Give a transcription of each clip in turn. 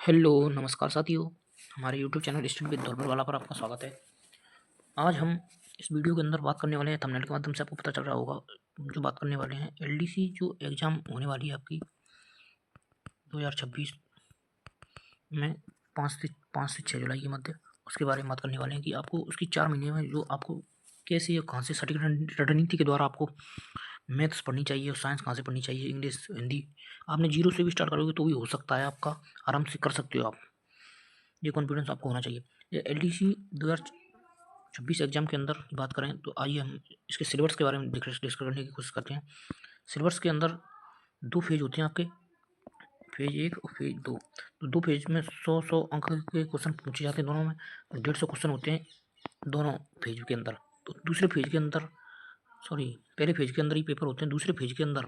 Hello, नमस्कार साथियों। हमारे यूट्यूब चैनल स्टडी विद दौलत वाला पर आपका स्वागत है। आज हम इस वीडियो के अंदर बात करने वाले हैं, थंबनेल के माध्यम से आपको पता चल रहा होगा, जो बात करने वाले हैं एलडीसी जो एग्ज़ाम होने वाली है आपकी 2026 में 5 से 6 जुलाई के मध्य, उसके बारे में बात करने वाले हैं कि आपको उसकी 4 महीने में जो आपको कैसे या कहाँ से सटीक रणनीति के द्वारा आपको मैथ्स पढ़नी चाहिए और साइंस कहाँ से पढ़नी चाहिए, इंग्लिश, हिंदी। आपने जीरो से भी स्टार्ट करोगे तो भी हो सकता है, आपका आराम से कर सकते हो आप। ये कॉन्फिडेंस आपको होना चाहिए। ये एलडीसी 2026 एग्जाम के अंदर बात करें तो आइए हम इसके सिलेबस के बारे में डिस्कस करने की कोशिश करते हैं। सिलेबस के अंदर 2 फेज होते हैं आपके, फेज 1 और फेज 2। तो 2 फेज में 100 अंक के क्वेश्चन पूछे जाते हैं दोनों में, और 150 क्वेश्चन होते हैं दोनों फेज के अंदर। तो दूसरे फेज के अंदर, सॉरी, पहले फेज के अंदर ही पेपर होते हैं। दूसरे फेज के अंदर,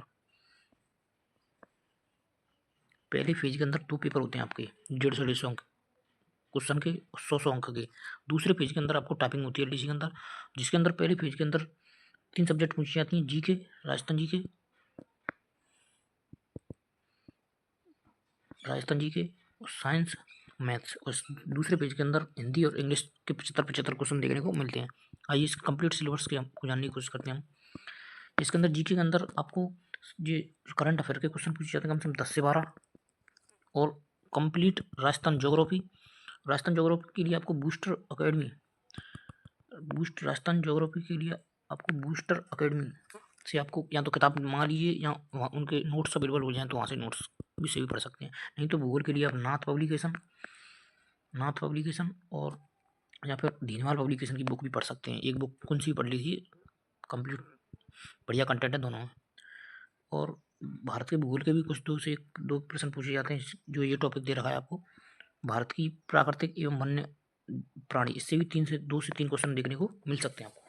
पहले फेज के अंदर 2 पेपर होते हैं आपके 150 अंक क्वेश्चन के, 100 अंक के। दूसरे पेज के अंदर आपको टाइपिंग होती है एलडीसी के अंदर, जिसके अंदर पहले पेज के अंदर 3 सब्जेक्ट पूछी जाती हैं, जीके, राजस्थान जीके और साइंस, मैथ्स। और दूसरे पेज के अंदर हिंदी और इंग्लिश के 75 क्वेश्चन देखने को मिलते हैं। आइए इस कंप्लीट सिलेबस के आपको जानने की कोशिश करते हैं हम। इसके अंदर जीके के अंदर आपको ये करंट अफेयर के क्वेश्चन पूछे जाते हैं कम से कम 10 से 12, और कंप्लीट राजस्थान ज्योग्राफी के लिए आपको राजस्थान ज्योग्राफी के लिए आपको बूस्टर अकेडमी से आपको या तो किताब मंगा लीजिए, या वहाँ उनके नोट्स अवेलेबल हो जाएं तो वहाँ से नोट्स भी से भी पढ़ सकते हैं। नहीं तो भूगोल के लिए आप नाथ पब्लिकेशन और या फिर दीनवाल पब्लिकेशन की बुक भी पढ़ सकते हैं। एक बुक कौन सी भी पढ़ लीजिए, कंप्लीट बढ़िया कंटेंट है दोनों में। और भारत के भूगोल के भी कुछ 2 प्रश्न पूछे जाते हैं, जो ये टॉपिक दे रखा है आपको, भारत की प्राकृतिक एवं वन्य प्राणी। इससे भी 2 से 3 क्वेश्चन देखने को मिल सकते हैं आपको।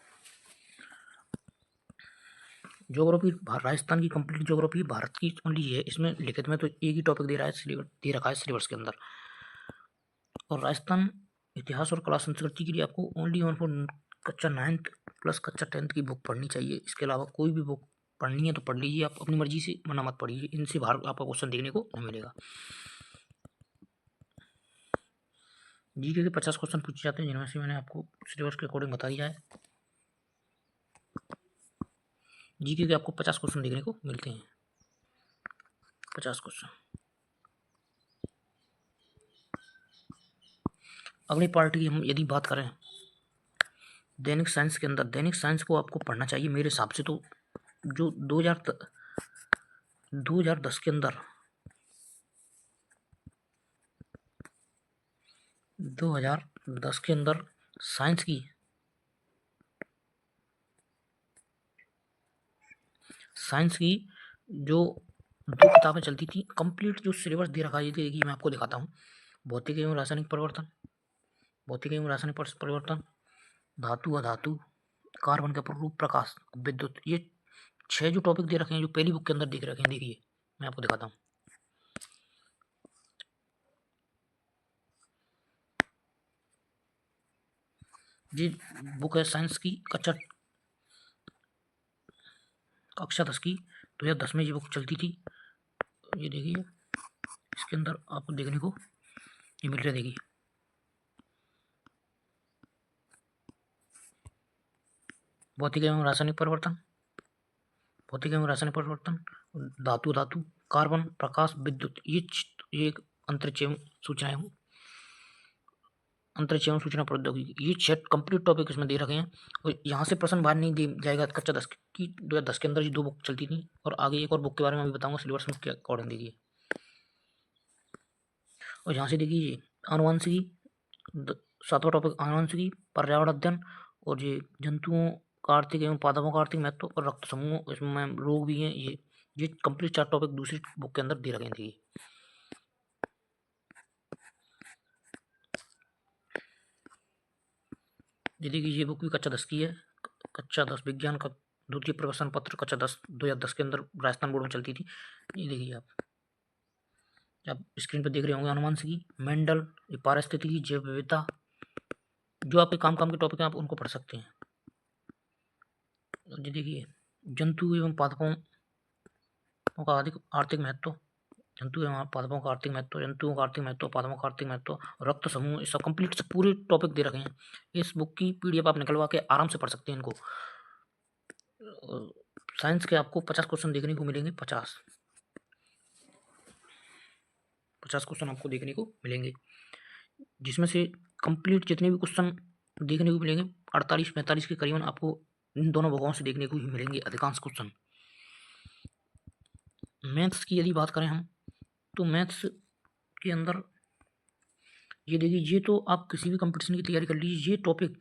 ज्योग्राफी, राजस्थान की कंप्लीट ज्योग्राफी भारत की ओनली है। इसमें लिखित में तो एक ही टॉपिक दे रखा है सिलेबस के अंदर। और राजस्थान इतिहास और कला संस्कृति के लिए आपको ओनली ऑन फॉर कक्षा 9th प्लस कक्षा 10th की बुक पढ़नी चाहिए। इसके अलावा कोई भी बुक पढ़नी है तो पढ़ लीजिए आप अपनी मर्जी से, मना मत पढ़िए, इनसे बाहर आपका क्वेश्चन देखने को नहीं मिलेगा। जीके के 50 क्वेश्चन पूछे जाते हैं, जिनमें से मैंने आपको सिलेबस के अकॉर्डिंग बता दिया है। जीके के आपको 50 क्वेश्चन देखने को मिलते हैं, 50 क्वेश्चन। अगली पार्ट की हम यदि बात करें, दैनिक साइंस के अंदर, दैनिक साइंस को आपको पढ़ना चाहिए मेरे हिसाब से तो, जो 2010 के अंदर, 2010 के अंदर साइंस की जो 2 किताबें चलती थी, कंप्लीट जो सिलेबस दे रखा है, देखिए मैं आपको दिखाता हूँ। भौतिक एवं रासायनिक परिवर्तन, धातु अधातु, कार्बन का प्ररूप, प्रकाश, विद्युत। ये 6 जो टॉपिक दे रखे हैं, जो पहली बुक के अंदर दिख रखे हैं, देखिए मैं आपको दिखाता हूँ। ये बुक है साइंस की कक्षा 10 की, 2010 में ये बुक चलती थी। ये देखिए, इसके अंदर आपको देखने को ये मिल रहा है, देखिए भौतिक एवं रासायनिक परिवर्तन, धातु धातु, कार्बन, प्रकाश, विद्युत। ये एक अंतरिक्ष एवं सूचना प्रौद्योगिकी। ये 6 कंप्लीट टॉपिक इसमें दे रखे हैं, और यहाँ से प्रश्न बाहर नहीं दे जाएगा। कक्षा 10 की 2010 के अंदर ये 2 बुक चलती थी, और आगे एक और बुक के बारे में अभी बताऊंगा सिलेबस में क्या अकॉर्डिंग देखिए। और यहाँ से देखिए आनुवंशिकी, 7वां टॉपिक आनुवंशिकी, पर्यावरण अध्ययन, और ये जंतुओं का आर्थिक एवं पादपों का आर्थिक महत्व, और रक्त समूह, इसमें रोग भी हैं। ये कंप्लीट 4 टॉपिक दूसरी बुक के अंदर दे रखे थे। ये देखिए, ये बुक भी कक्षा 10 की है, कक्षा 10 विज्ञान का द्वितीय प्रवेशन पत्र, कक्षा 10 2010 के अंदर राजस्थान बोर्ड में चलती थी। ये देखिए आप स्क्रीन पर देख रहे होंगे, आनुवंशिकी, मेंडल, पारिस्थितिकी, जैव विविधता। जो आपके काम के टॉपिक हैं आप उनको पढ़ सकते हैं। ये देखिए, जंतु एवं पादपों का अधिक आर्थिक महत्व, जंतु एवं पादपों का आर्थिक महत्व, जंतुओं का आर्थिक महत्व, पादपों का आर्थिक महत्व, रक्त समूह, ये सब कंप्लीट से पूरे टॉपिक दे रखे हैं। इस बुक की पीडीएफ आप निकलवा के आराम से पढ़ सकते हैं इनको। साइंस के आपको 50 क्वेश्चन देखने को मिलेंगे। 50 क्वेश्चन आपको देखने को मिलेंगे, जिसमें से कंप्लीट जितने भी क्वेश्चन देखने को मिलेंगे 48-45 के करीबन आपको इन दोनों भागों से देखने को ही मिलेंगे अधिकांश क्वेश्चन। मैथ्स की यदि बात करें हम, तो मैथ्स के अंदर ये देखिए, ये तो आप किसी भी कंपटीशन की तैयारी कर लीजिए, ये टॉपिक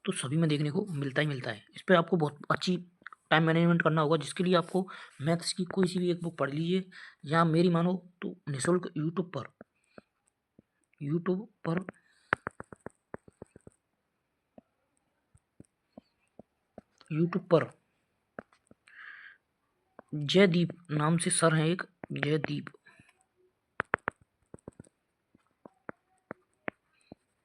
तो सभी में देखने को मिलता ही मिलता है। इस पर आपको बहुत अच्छी टाइम मैनेजमेंट करना होगा, जिसके लिए आपको मैथ्स की कोई सी भी एक बुक पढ़ लीजिए, या मेरी मानो तो निःशुल्क यूट्यूब पर जयदीप नाम से सर हैं एक, जयदीप,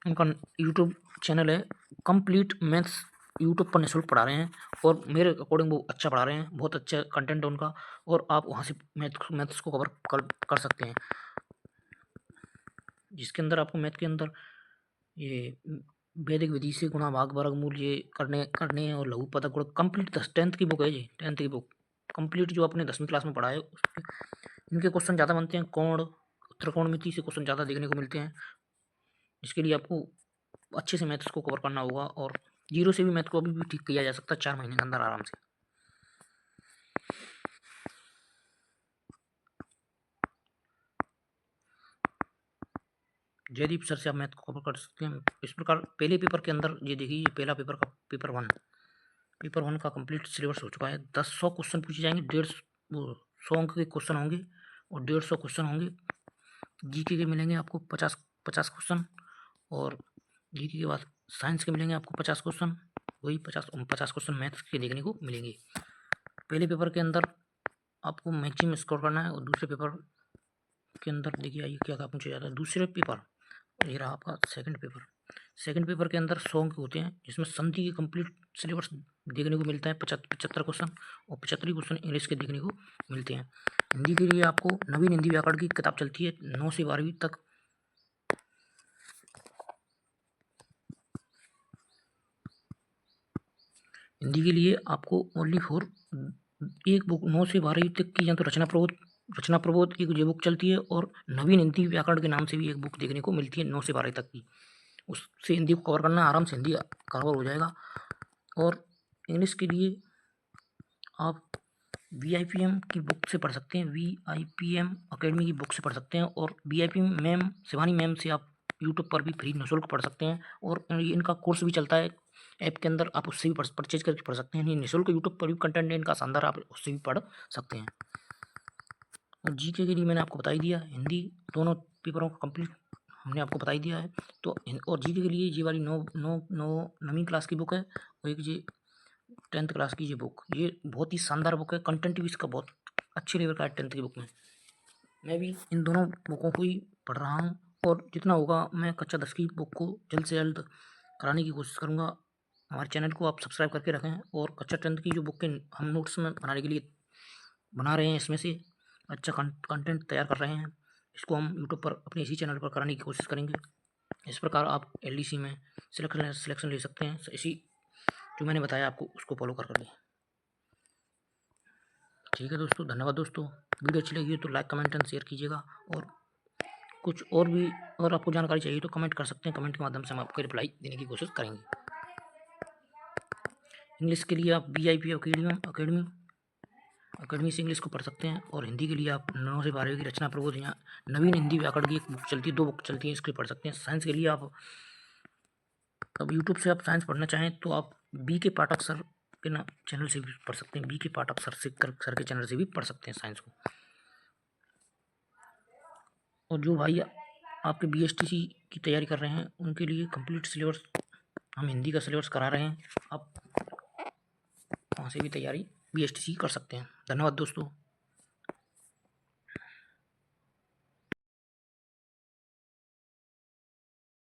उनका यूट्यूब चैनल है कंप्लीट मैथ्स। यूट्यूब पर निःशुल्क पढ़ा रहे हैं, और मेरे अकॉर्डिंग वो अच्छा पढ़ा रहे हैं, बहुत अच्छा कंटेंट है उनका, और आप वहाँ से मैथ्स को कवर कर सकते हैं, जिसके अंदर आपको मैथ के अंदर ये वैदिक विधि से गुणा भाग वर्गमूल ये करने हैं, और लघु पदक गुण कंप्लीट 10th की बुक है ये, 10th की बुक कंप्लीट जो आपने 10वीं क्लास में पढ़ा है उसके इनके क्वेश्चन ज़्यादा बनते हैं, कोण त्रिकोणमिति से क्वेश्चन ज़्यादा देखने को मिलते हैं, जिसके लिए आपको अच्छे से मैथ्स को कवर करना होगा, और जीरो से भी मैथ को अभी भी ठीक किया जा सकता है 4 महीने के अंदर आराम से। जयदीप सर से आप मैथ को कवर कर सकते हैं। इस प्रकार पहले पेपर के अंदर ये देखिए, ये पहला पेपर का पेपर वन का कंप्लीट सिलेबस हो चुका है। 100 क्वेश्चन पूछे जाएंगे, 150 अंक के क्वेश्चन होंगे, और 150 क्वेश्चन होंगे। जीके के मिलेंगे आपको 50 क्वेश्चन, और जीके के बाद साइंस के मिलेंगे आपको 50 क्वेश्चन, वही 50 क्वेश्चन मैथ्स के देखने को मिलेंगे। पहले पेपर के अंदर आपको मैक्सिमम स्कोर करना है, और दूसरे पेपर के अंदर देखिए आइए क्या पूछा जाता है। दूसरे पेपर, ये रहा आपका सेकंड पेपर के अंदर 100 अंक होते हैं, जिसमें संधि की कंप्लीट सिलेबस देखने को मिलता है 75 क्वेश्चन, और 75 क्वेश्चन इंग्लिश के देखने को मिलते हैं। हिंदी के लिए आपको नवीन हिंदी व्याकरण की किताब चलती है 9 से 12वीं तक। हिंदी के लिए आपको ओनली फॉर एक बुक 9 से 12वीं तक की, या तो रचना प्रबोध की ये बुक चलती है, और नवीन हिंदी व्याकरण के नाम से भी एक बुक देखने को मिलती है 9 से 12वीं तक की। उससे हिंदी को कवर करना, आराम से हिंदी कवर हो जाएगा। और इंग्लिश के लिए आप VIPM की बुक से पढ़ सकते हैं, VIPM अकेडमी की बुक से पढ़ सकते हैं, और VIPM मैम शिवानी मैम से आप यूट्यूब पर भी फ्री निःशुल्क पढ़ सकते हैं, और इनका कोर्स भी चलता है ऐप के अंदर, आप उससे भी परचेज करके पढ़ सकते हैं। निःशुल्क यूट्यूब पर भी कंटेंट है इनका शानदार, आप उससे भी पढ़ सकते हैं। और जीके के लिए मैंने आपको बता ही दिया, हिंदी दोनों पेपरों का कंप्लीट हमने आपको बता ही दिया है। तो और जीके के लिए ये वाली 9वीं क्लास की बुक है, और एक ये 10th क्लास की ये बुक, ये बहुत ही शानदार बुक है, कंटेंट भी इसका बहुत अच्छे लेवल का है 10th की बुक में। मैं भी इन दोनों बुकों को ही पढ़ रहा हूँ, और जितना होगा मैं कक्षा 10 की बुक को जल्द से जल्द कराने की कोशिश करूँगा। हमारे चैनल को आप सब्सक्राइब करके रखें, और कक्षा 10th की जो बुक के हम नोट्स में बनाने के लिए बना रहे हैं, इसमें से अच्छा कंटेंट तैयार कर रहे हैं, इसको हम यूट्यूब पर अपने इसी चैनल पर कराने की कोशिश करेंगे। इस प्रकार आप LDC में सिलेक्शन ले सकते हैं, इसी जो मैंने बताया आपको उसको फॉलो कर करके। ठीक है दोस्तों, धन्यवाद दोस्तों। वीडियो अच्छी लगी तो लाइक कमेंट एंड शेयर कीजिएगा, और कुछ और भी अगर आपको जानकारी चाहिए तो कमेंट कर सकते हैं, कमेंट के माध्यम से हम आपको रिप्लाई देने की कोशिश करेंगे। इंग्लिश के लिए आप VIP अकेडमी से इंग्लिश को पढ़ सकते हैं, और हिंदी के लिए आप 9 से 12वीं की रचना प्रबोध या नवीन हिंदी व्याकरण की एक बुक चलती है, 2 बुक चलती हैं, इसको पढ़ सकते हैं। साइंस के लिए आप अब यूट्यूब से आप साइंस पढ़ना चाहें तो आप BK पाठक सर के चैनल से भी पढ़ सकते हैं, BK पाठक सर के चैनल से भी पढ़ सकते हैं साइंस को। और जो भाई आपके BSTC की तैयारी कर रहे हैं उनके लिए कंप्लीट सिलेबस हम हिंदी का सिलेबस करा रहे हैं, आप वहाँ से भी तैयारी BSTC कर सकते हैं। धन्यवाद दोस्तों।